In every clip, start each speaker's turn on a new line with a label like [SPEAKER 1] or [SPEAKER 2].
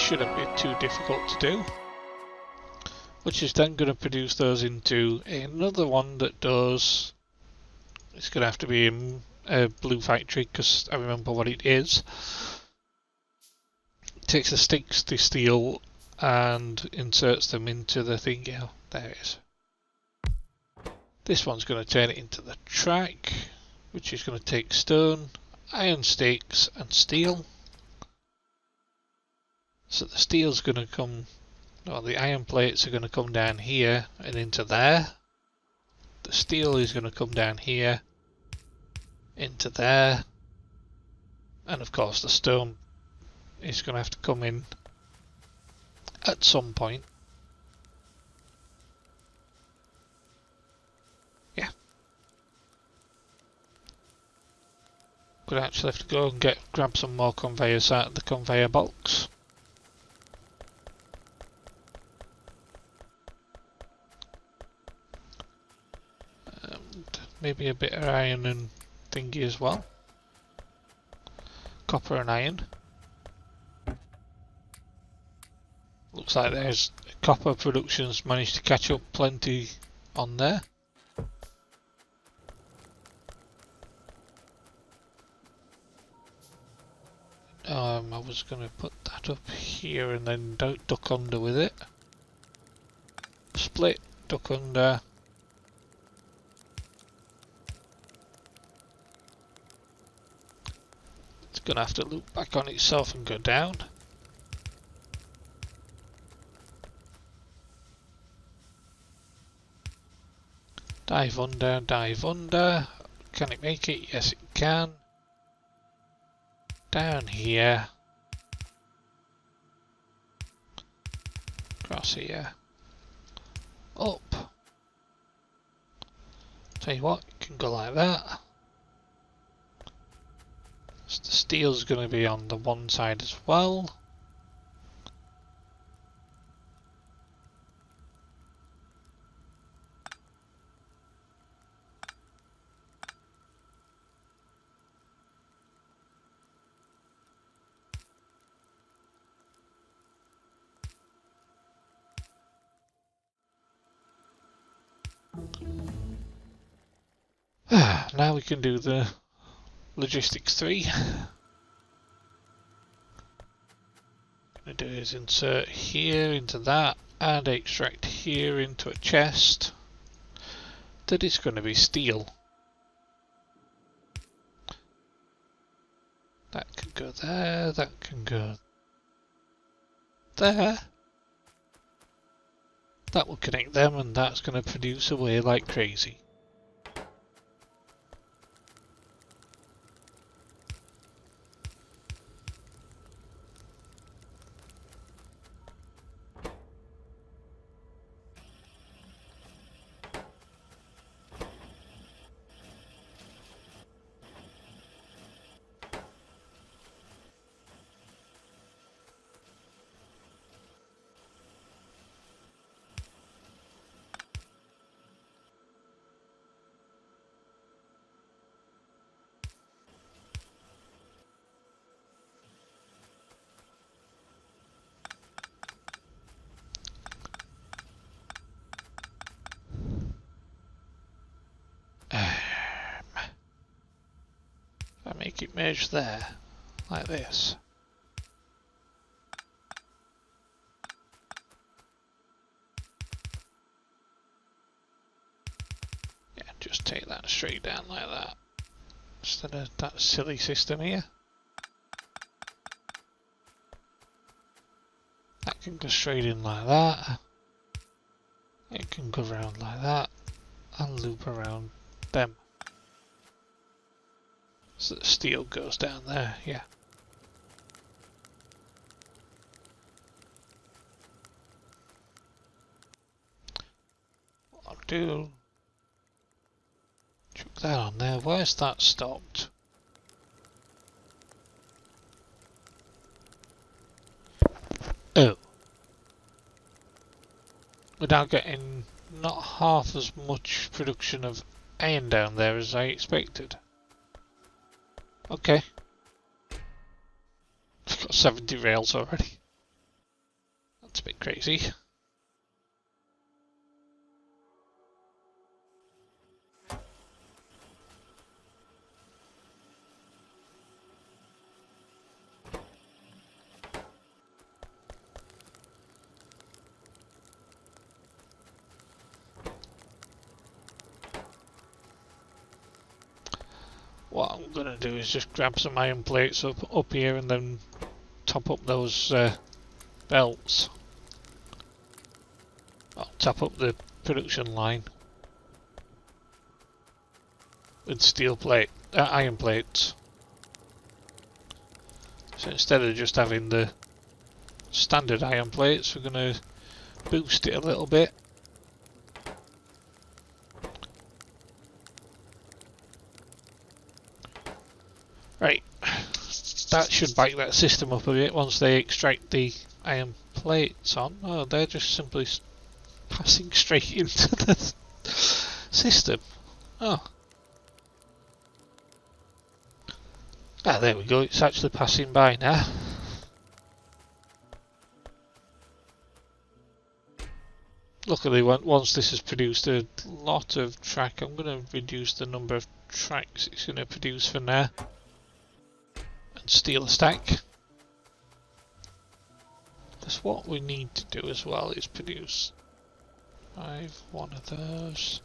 [SPEAKER 1] shouldn't be too difficult to do. Which is then going to produce those into another one that does. It's going to have to be in a blue factory because I remember what it is. It takes the sticks, the steel, and inserts them into the thing. Yeah, there it is. This one's going to turn it into the track, which is going to take stone, iron sticks, and steel. So the steel's going to come. Well, the iron plates are going to come down here and into there. The steel is going to come down here into there, and of course the stone is going to have to come in at some point. Yeah. Gonna actually have to go and grab some more conveyors out of the conveyor box. Maybe a bit of iron and thingy as well. Copper and iron. Looks like there's copper production's managed to catch up plenty on there. I was going to put that up here and then duck under with it. Split, duck under. Gonna have to loop back on itself and go down. Dive under, dive under. Can it make it? Yes, it can. Down here. Across here. Up. Tell you what, it can go like that. So the steel's going to be on the one side as well. Now we can do the Logistics 3. What I'm going to do is insert here into that and extract here into a chest that is going to be steel. That can go there, that can go there. That will connect them and that's going to produce away like crazy. Make it merge there, like this. Yeah, just take that straight down like that, instead of that silly system here. That can go straight in like that. It can go around like that, and loop around them. So the steel goes down there, yeah. What I'll do, chuck that on there. Where's that stopped? Oh. We're now getting not half as much production of iron down there as I expected. Okay. I've got 70 rails already. That's a bit crazy. What I'm going to do is just grab some iron plates up here and then top up those belts. I'll top up the production line with iron plates. So instead of just having the standard iron plates, we're going to boost it a little bit. Right, that should back that system up a bit once they extract the iron plates on. Oh, they're just simply passing straight into the system. Oh. Ah, there we go, it's actually passing by now. Luckily, once this has produced a lot of track, I'm going to reduce the number of tracks it's going to produce for now. And steal a stack. Because what we need to do as well is produce one of those.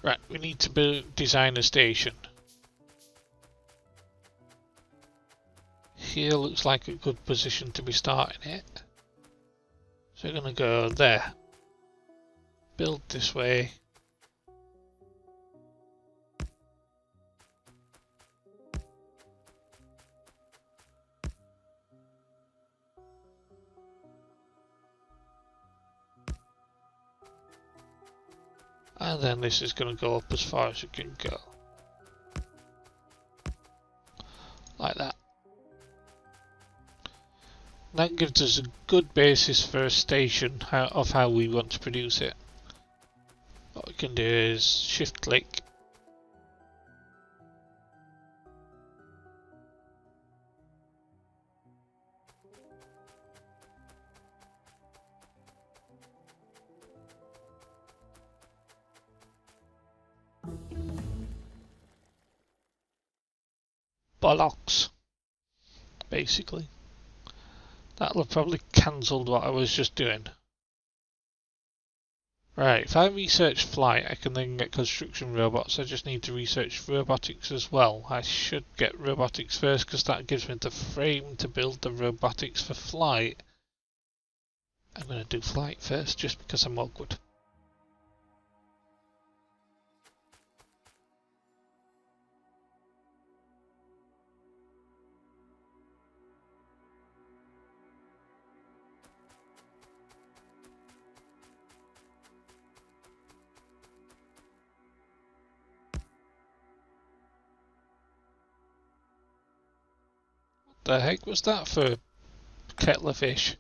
[SPEAKER 1] Right, we need to design a station. Here looks like a good position to be starting it. So we're going to go there. Build this way. And then this is going to go up as far as it can go. Like that. That gives us a good basis for a station of how we want to produce it. What we can do is shift click. Bollocks, basically. That'll have probably cancelled what I was just doing. Right, if I research flight, I can then get construction robots. I just need to research robotics as well. I should get robotics first because that gives me the frame to build the robotics for flight. I'm going to do flight first just because I'm awkward. The heck was that for a kettle of fish?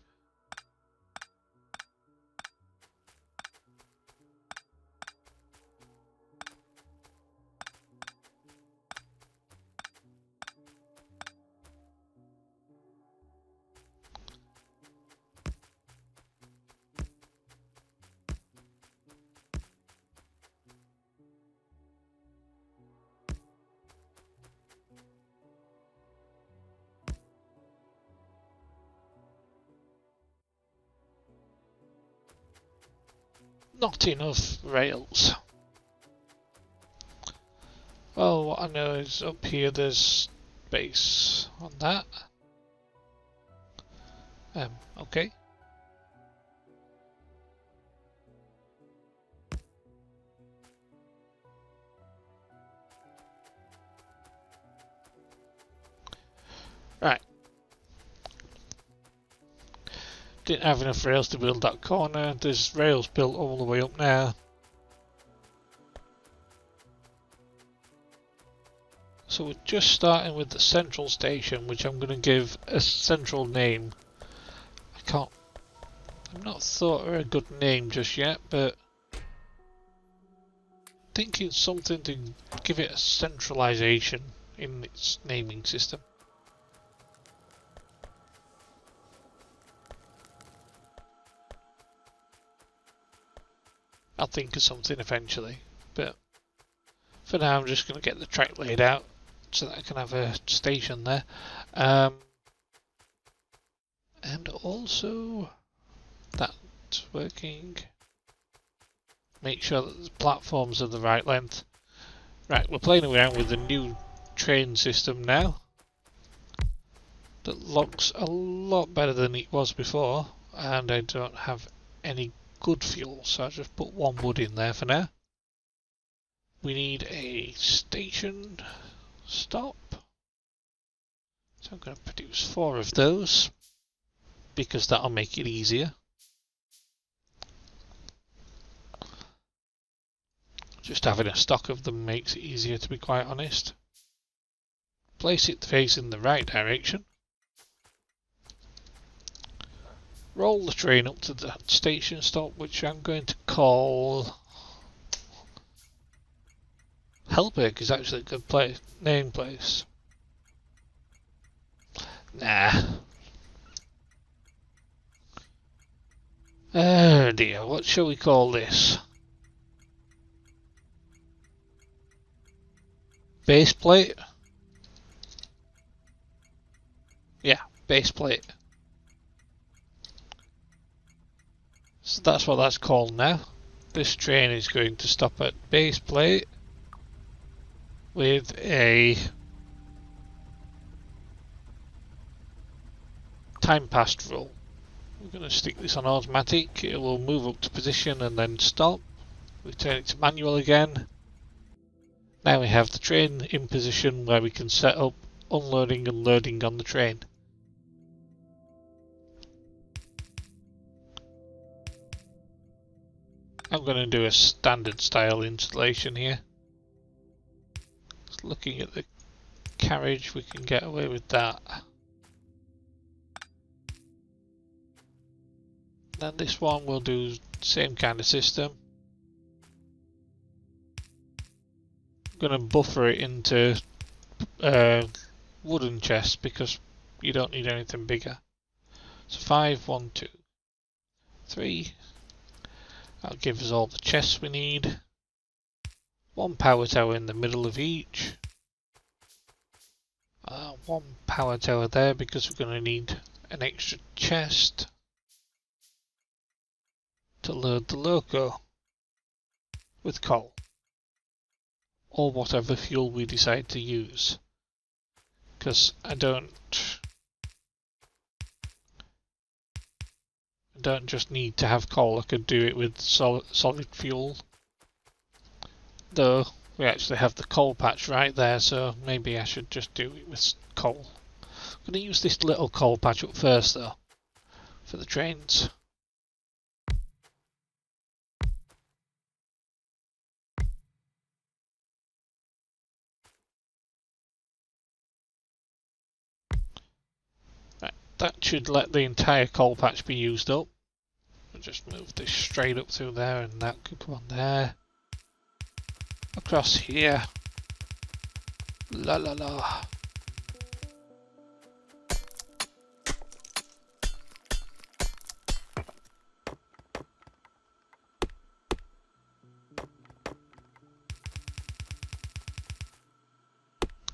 [SPEAKER 1] Not enough rails. Well, what I know is up here there's space on that. Okay. Right. Didn't have enough rails to build that corner. There's rails built all the way up now. So we're just starting with the central station, which I'm going to give a central name. I've not thought of a good name just yet, but thinking something to give it a centralization in its naming system. I'll think of something eventually, but for now I'm just going to get the track laid out so that I can have a station there. And also that's working. Make sure that the platforms are the right length. Right, we're playing around with the new train system now. That looks a lot better than it was before, and I don't have any good fuel, so I just put one wood in there for now. We need a station stop, so I'm going to produce 4 of those because that'll make it easier. Just having a stock of them makes it easier, to be quite honest. Place it facing the right direction. Roll the train up to the station stop, which I'm going to call Hellberg. Is actually a good name place. Nah. Oh dear, what shall we call this? Base plate? Yeah, base plate. So that's what that's called now. This train is going to stop at base plate with a time passed rule. We're going to stick this on automatic. It will move up to position and then stop. We turn it to manual again. Now we have the train in position where we can set up unloading and loading on the train. I'm going to do a standard style installation here. Just looking at the carriage, we can get away with that. Then this one will do the same kind of system. I'm going to buffer it into wooden chests because you don't need anything bigger. So 5, 1, 2, 3. That'll give us all the chests we need. 1 power tower in the middle of each. 1 power tower there because we're going to need an extra chest to load the loco with coal or whatever fuel we decide to use, because I don't just need to have coal. I could do it with solid fuel, though we actually have the coal patch right there, so maybe I should just do it with coal. I'm going to use this little coal patch up first though for the trains. Right, that should let the entire coal patch be used up. I'll just move this straight up through there, and that could go on there. Across here. La la la.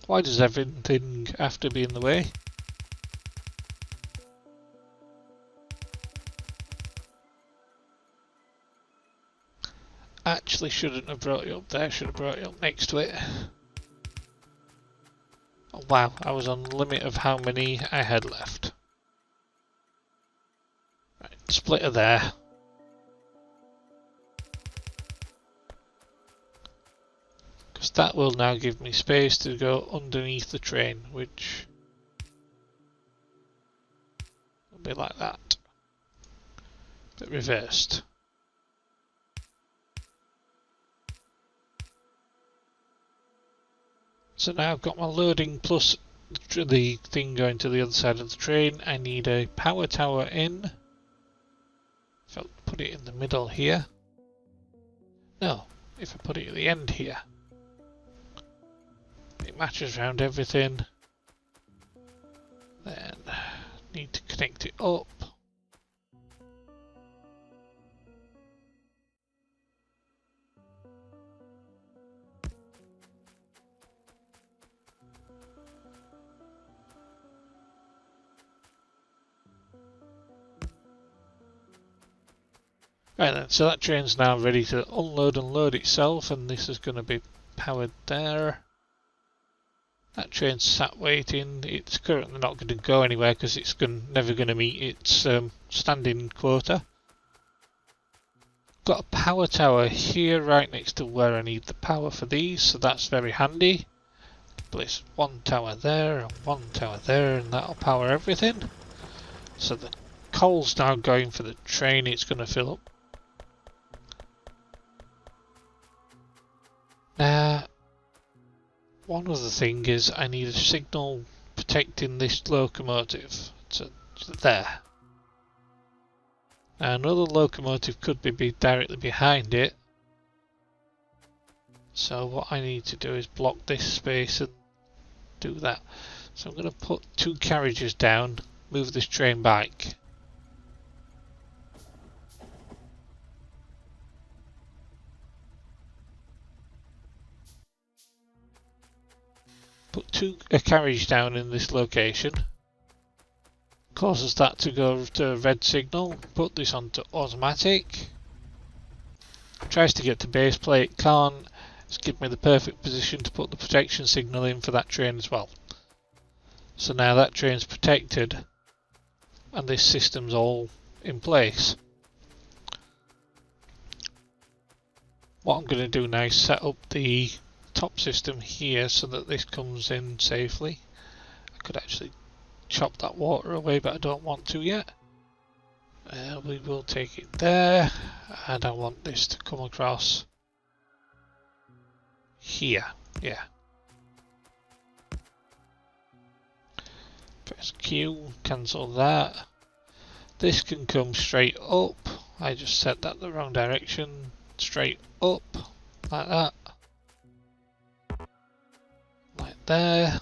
[SPEAKER 1] Why does everything have to be in the way? Actually shouldn't have brought it up there, should have brought it up next to it. Oh, wow, I was on the limit of how many I had left. Right, splitter there. Because that will now give me space to go underneath the train, which will be like that, but reversed. So now I've got my loading plus the thing going to the other side of the train. I need a power tower in. If I put it in the middle here. No, if I put it at the end here. it matches around everything. Then need to connect it up. Right then, so that train's now ready to unload and load itself, and this is going to be powered there. That train's sat waiting. It's currently not going to go anywhere because it's never going to meet its standing quota. Got a power tower here right next to where I need the power for these, so that's very handy. Place one tower there and one tower there, and that'll power everything. So the coal's now going for the train, it's going to fill up. Now, one other thing is I need a signal protecting this locomotive to there. Now another locomotive could be directly behind it, so what I need to do is block this space and do that. So I'm going to put 2 carriages down, move this train back. Put a carriage down in this location, causes that to go to a red signal, put this onto automatic, tries to get to base plate, can't, it's given me the perfect position to put the protection signal in for that train as well. So now that train's protected and this system's all in place. What I'm going to do now is set up the top system here so that this comes in safely. I could actually chop that water away, but I don't want to yet. We will take it there, and I want this to come across here. Yeah. Press Q, cancel that. This can come straight up. I just set that the wrong direction. Straight up, like that. Like there.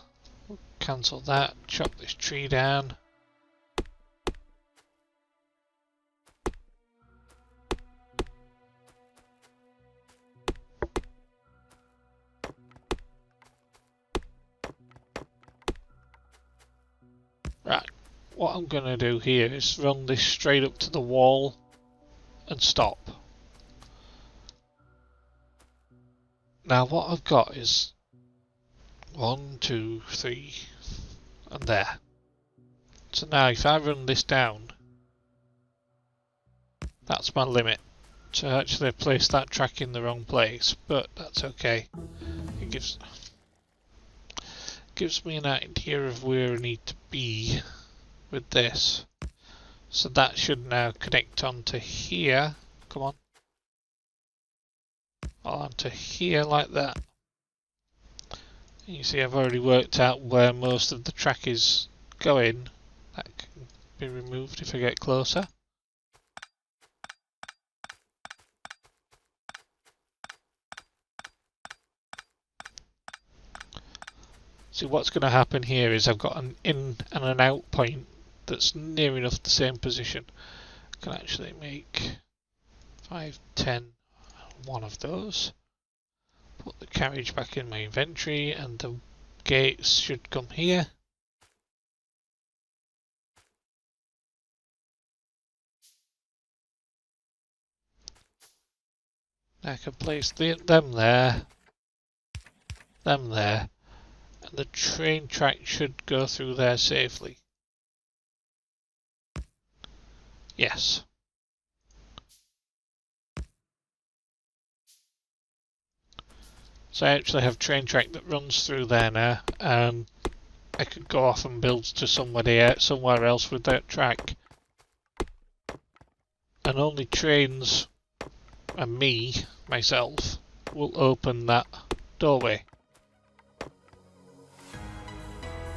[SPEAKER 1] Cancel that, chop this tree down. Right, what I'm going to do here is run this straight up to the wall and stop. Now what I've got is 1, 2, 3 and there. So now if I run this down, that's my limit. So actually I placed that track in the wrong place, but that's okay. It gives me an idea of where I need to be with this. So that should now connect onto here. Come on. Onto here like that. You see I've already worked out where most of the track is going. That can be removed if I get closer. See what's going to happen here is I've got an in and an out point that's near enough the same position. I can actually make 5, 10, one of those. Put the carriage back in my inventory and the gates should come here. I can place them there, and the train track should go through there safely. Yes. So I actually have train track that runs through there now, and I could go off and build to somewhere else with that track. And only trains and myself, will open that doorway.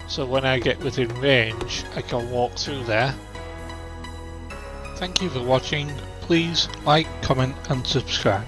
[SPEAKER 1] So when I get within range, I can walk through there. Thank you for watching. Please like, comment and subscribe.